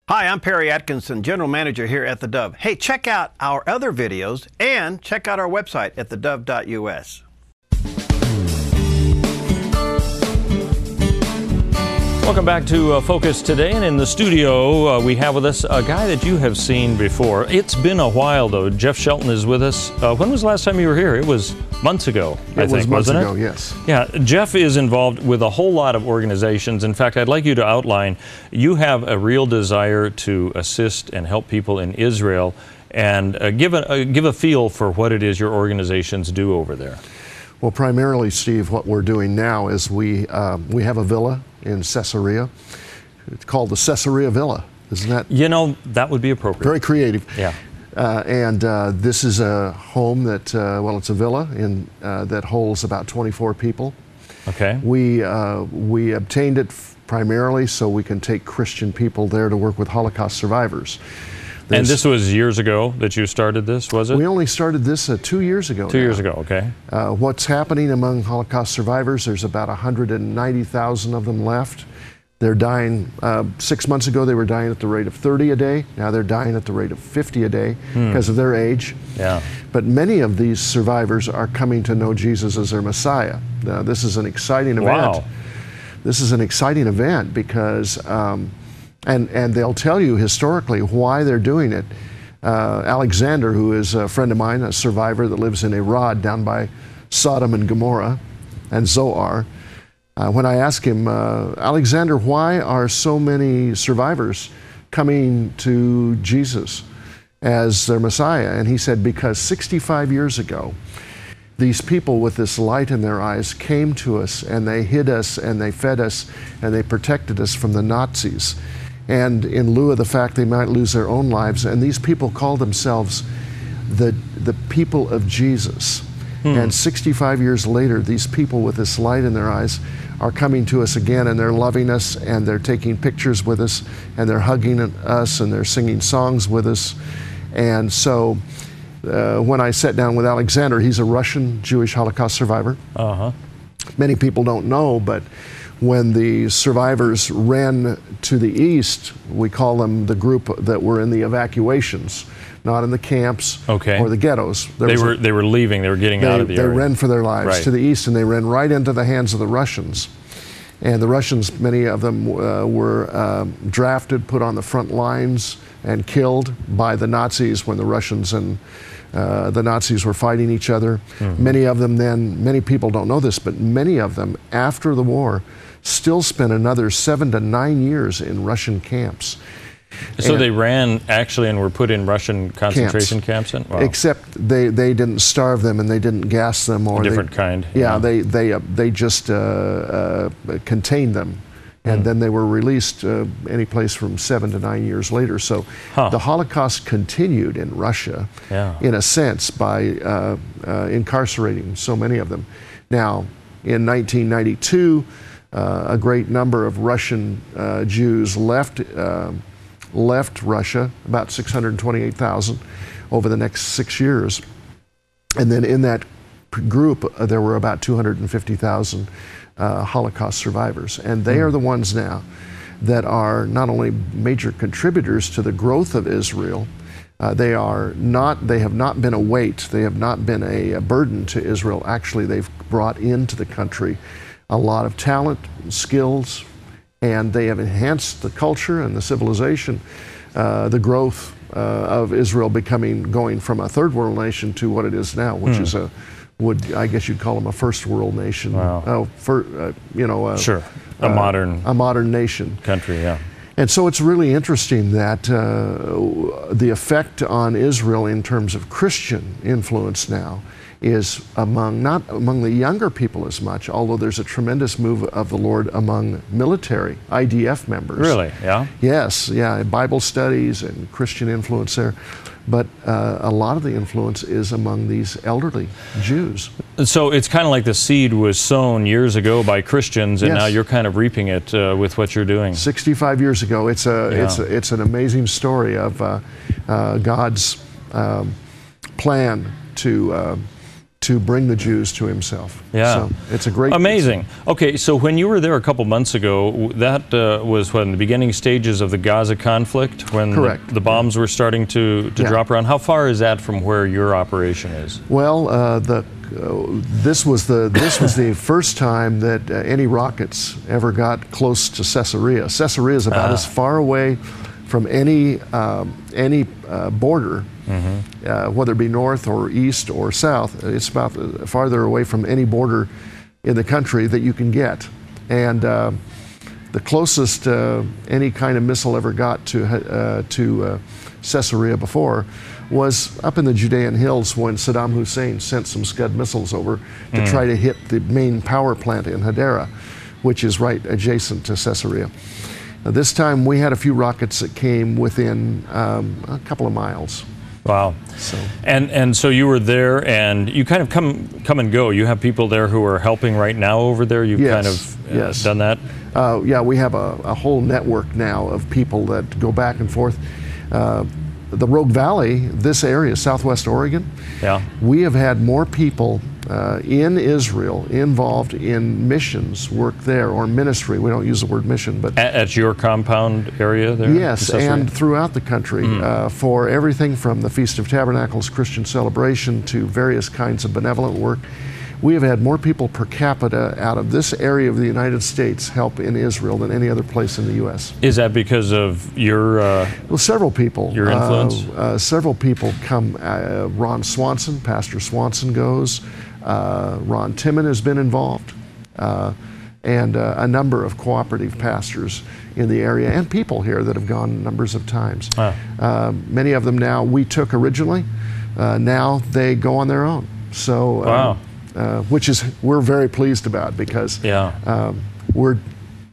Hi, I'm Perry Atkinson, General Manager here at theDove. Hey, check out our other videos and check out our website at theDove.us. Welcome back to Focus today, and in the studio we have with us a guy that you have seen before. It's been a while though. Jeff Shelton is with us. When was the last time you were here? It was months ago, I think, wasn't it? Months ago, yes. Yeah, Jeff is involved with a whole lot of organizations. In fact, I'd like you to outline, you have a real desire to assist and help people in Israel, and give a feel for what it is your organizations do over there. Well, primarily, Steve, what we're doing now is we have a villa in Caesarea. It's called the Caesarea Villa, isn't that? You know, that would be appropriate. Very creative. Yeah. This is a home that, well, it's a villa that holds about 24 people. Okay. We obtained it primarily so we can take Christian people there to work with Holocaust survivors. And this was years ago that you started this, was it? We only started this 2 years ago. 2 years ago, okay. What's happening among Holocaust survivors, there's about 190,000 of them left. They're dying, 6 months ago they were dying at the rate of 30 a day. Now they're dying at the rate of 50 a day because of their age. Yeah. But many of these survivors are coming to know Jesus as their Messiah. Now this is an exciting event. Wow. This is an exciting event because and they'll tell you historically why they're doing it. Alexander, who is a friend of mine, a survivor that lives in Arad down by Sodom and Gomorrah and Zoar, when I asked him, Alexander, why are so many survivors coming to Jesus as their Messiah? And he said, because 65 years ago, these people with this light in their eyes came to us and they hid us and they fed us and they protected us from the Nazis. And in lieu of the fact they might lose their own lives, and these people call themselves the people of Jesus. And 65 years later, these people with this light in their eyes are coming to us again, and they're loving us, and they're taking pictures with us, and they're hugging us, and they're singing songs with us. And so when I sat down with Alexander, he's a Russian Jewish Holocaust survivor. Many people don't know, but when the survivors ran to the east, we call them the group that were in the evacuations, not in the camps or the ghettos. They were leaving, they were getting out of the area. They ran for their lives to the east, and they ran right into the hands of the Russians. And the Russians, many of them were drafted, put on the front lines, and killed by the Nazis when the Russians and the Nazis were fighting each other. Many of them then, many people don't know this, but many of them after the war still spent another 7 to 9 years in Russian camps. So they ran actually and were put in Russian concentration camps? Wow. Except they didn't starve them and they didn't gas them. Or different kind. Yeah, they just contained them. And then they were released any place from 7 to 9 years later. So the Holocaust continued in Russia, in a sense, by incarcerating so many of them. Now, in 1992, a great number of Russian Jews left Russia, about 628,000 over the next 6 years. And then in that group, there were about 250,000 Holocaust survivors. And they are the ones now that are not only major contributors to the growth of Israel, they have not been a weight, they have not been a burden to Israel. Actually, they've brought into the country a lot of talent, skills, and they have enhanced the culture and the civilization, the growth of Israel going from a third world nation to what it is now, which is I guess you'd call them a first world nation. Wow. A modern nation. Country, yeah. And so it's really interesting that the effect on Israel in terms of Christian influence now is not among the younger people as much, although there's a tremendous move of the Lord among military, IDF members. Really, yeah? Yes, yeah, Bible studies and Christian influence there. But a lot of the influence is among these elderly Jews. So it's kind of like the seed was sown years ago by Christians, and now you're kind of reaping it with what you're doing. 65 years ago. It's an amazing story of God's plan to to bring the Jews to himself. Yeah. So it's a great... Amazing. Okay, so when you were there a couple months ago, that was when the beginning stages of the Gaza conflict, when the bombs were starting to drop around. How far is that from where your operation is? Well, this was the first time that any rockets ever got close to Caesarea. Caesarea is about as far away from any border, whether it be north or east or south. It's about farther away from any border in the country that you can get. And the closest any kind of missile ever got to Caesarea before was up in the Judean hills when Saddam Hussein sent some Scud missiles over to try to hit the main power plant in Hadera, which is right adjacent to Caesarea. This time we had a few rockets that came within a couple of miles. Wow. So. And so you were there, and you kind of come and go. You have people there who are helping right now over there? You've kind of done that? Yeah, we have a whole network now of people that go back and forth. The Rogue Valley, this area, Southwest Oregon, we have had more people in Israel involved in missions work there, or ministry. We don't use the word mission, but... At your compound area there? Yes, and throughout the country, for everything from the Feast of Tabernacles Christian celebration to various kinds of benevolent work. We have had more people per capita out of this area of the United States help in Israel than any other place in the U.S. Is that because of your... well, several people. Your influence? Several people come. Ron Swanson, Pastor Swanson goes. Ron Timon has been involved. And a number of cooperative pastors in the area and people here that have gone numbers of times. Many of them now we took originally. Now they go on their own. So... which is we're very pleased about, because we're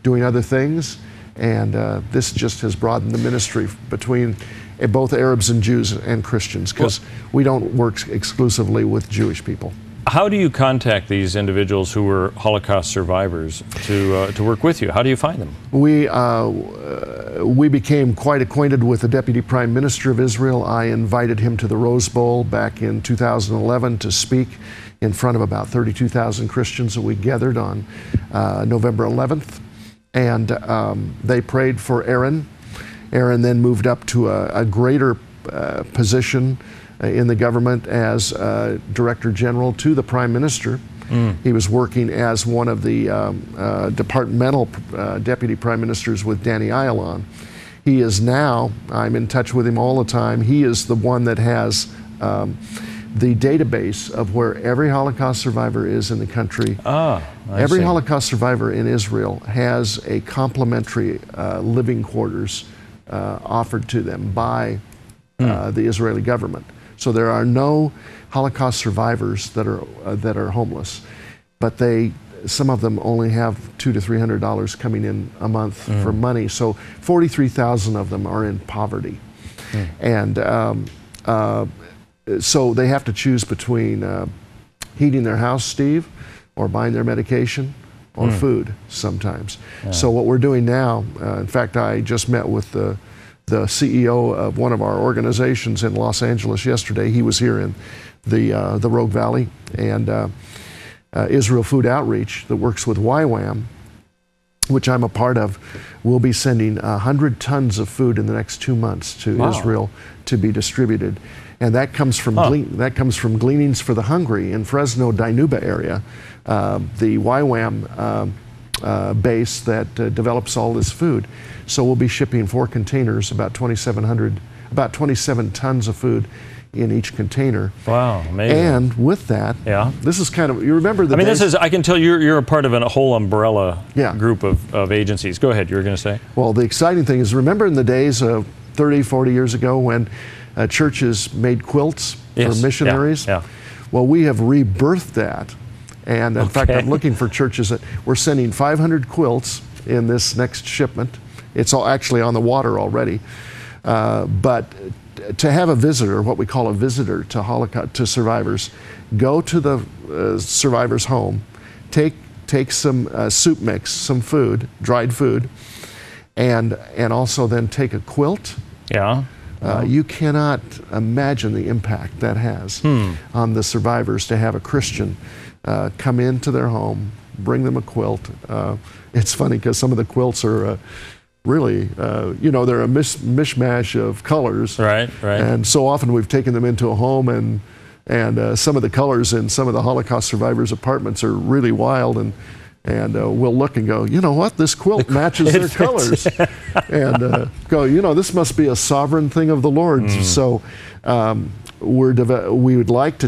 doing other things, and this just has broadened the ministry between both Arabs and Jews and Christians, because we don't work exclusively with Jewish people. How do you contact these individuals who were Holocaust survivors to work with you? How do you find them? We became quite acquainted with the Deputy Prime Minister of Israel. I invited him to the Rose Bowl back in 2011 to speak in front of about 32,000 Christians that we gathered on November 11th. And they prayed for Aaron. Aaron then moved up to a greater position in the government as Director General to the Prime Minister. He was working as one of the departmental Deputy Prime Ministers with Danny Ayalon. He is now, I'm in touch with him all the time, he is the one that has the database of where every Holocaust survivor is in the country. Every Holocaust survivor in Israel has a complimentary living quarters offered to them by the Israeli government. So there are no Holocaust survivors that are homeless, but some of them only have $200 to $300 coming in a month for money. So 43,000 of them are in poverty, and so they have to choose between heating their house, Steve, or buying their medication, or food sometimes. So what we're doing now, in fact, I just met with the CEO of one of our organizations in Los Angeles yesterday. He was here in the Rogue Valley, and Israel Food Outreach that works with YWAM, which I'm a part of, will be sending 100 tons of food in the next 2 months to Israel to be distributed. And that comes from Gleanings for the Hungry in Fresno, Dinuba area, the YWAM base that develops all this food. So we'll be shipping 4 containers, about 27 tons of food in each container. Wow, amazing. And with that, this is kind of, you remember the I can tell you're a part of a whole umbrella group of agencies. Go ahead, you were going to say? Well, the exciting thing is, remember in the days of 30, 40 years ago when churches made quilts for missionaries? Well, we have rebirthed that. And in fact, I'm looking for churches that we're sending 500 quilts in this next shipment. It's all actually on the water already. But to have a visitor, what we call a visitor to Holocaust, to survivors, go to the survivor's home, take some soup mix, some food, dried food, and also then take a quilt, You cannot imagine the impact that has on the survivors to have a Christian come into their home, bring them a quilt. It's funny because some of the quilts are really, they're a mishmash of colors. Right. And so often we've taken them into a home, and some of the colors in some of the Holocaust survivors' apartments are really wild, and we'll look and go, you know what, this quilt matches their colors, and go, this must be a sovereign thing of the Lord's. So we would like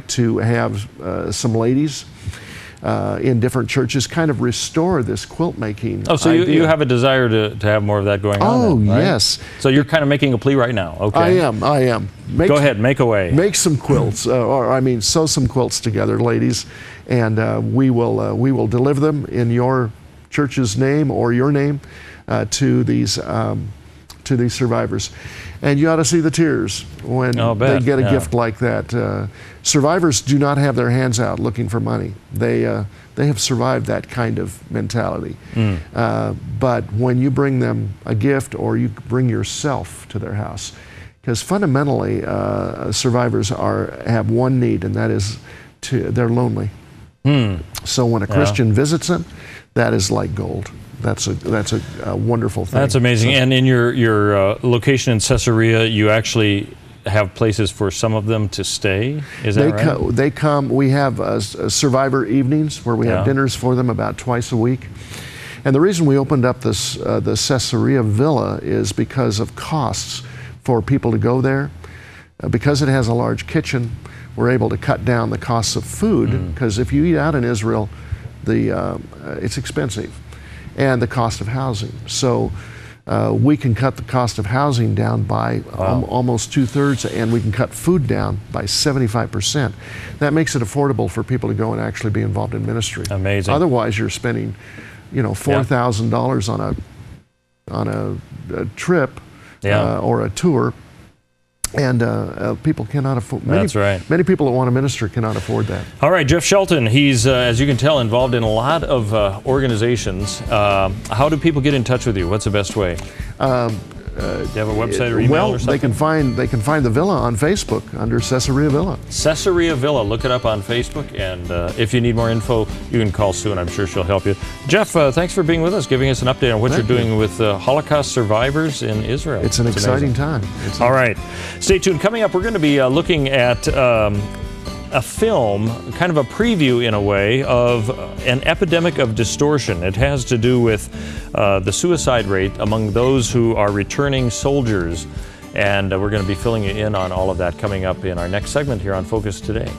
to have some ladies in different churches kind of restore this quilt making. Oh, so you have a desire to have more of that going on? Oh, then, right? yes. So you're kind of making a plea right now. Okay. I am. Go ahead, make away. Make some quilts, sew some quilts together, ladies, and we will deliver them in your church's name or your name to these survivors. And you ought to see the tears when they get a gift like that. Survivors do not have their hands out looking for money. They have survived that kind of mentality. But when you bring them a gift, or you bring yourself to their house, because fundamentally survivors have one need, and that is they're lonely. So when a Christian visits them, that is like gold. That's a wonderful thing. That's amazing. And in your location in Caesarea, you actually have places for some of them to stay? Is that right? They come. We have survivor evenings where we have dinners for them about twice a week. And the reason we opened up the Caesarea Villa is because of costs for people to go there. Because it has a large kitchen, we're able to cut down the costs of food, because if you eat out in Israel, it's expensive, and the cost of housing. So we can cut the cost of housing down by almost 2/3, and we can cut food down by 75%. That makes it affordable for people to go and actually be involved in ministry. Amazing. Otherwise, you're spending, $4,000 on a trip or a tour. And people cannot afford. That's right. Many people that want to minister cannot afford that. All right, Jeff Shelton. He's, as you can tell, involved in a lot of organizations. How do people get in touch with you? What's the best way? Do you have a website or email or something? They can find the villa on Facebook under Caesarea Villa. Caesarea Villa. Look it up on Facebook. And if you need more info, you can call Sue, and I'm sure she'll help you. Jeff, thanks for being with us, giving us an update on what you're doing with Holocaust survivors in Israel. It's an exciting time. All right. Stay tuned. Coming up, we're going to be looking at a film, kind of a preview in a way, of an epidemic of distortion. It has to do with the suicide rate among those who are returning soldiers. And we're going to be filling you in on all of that coming up in our next segment here on Focus Today.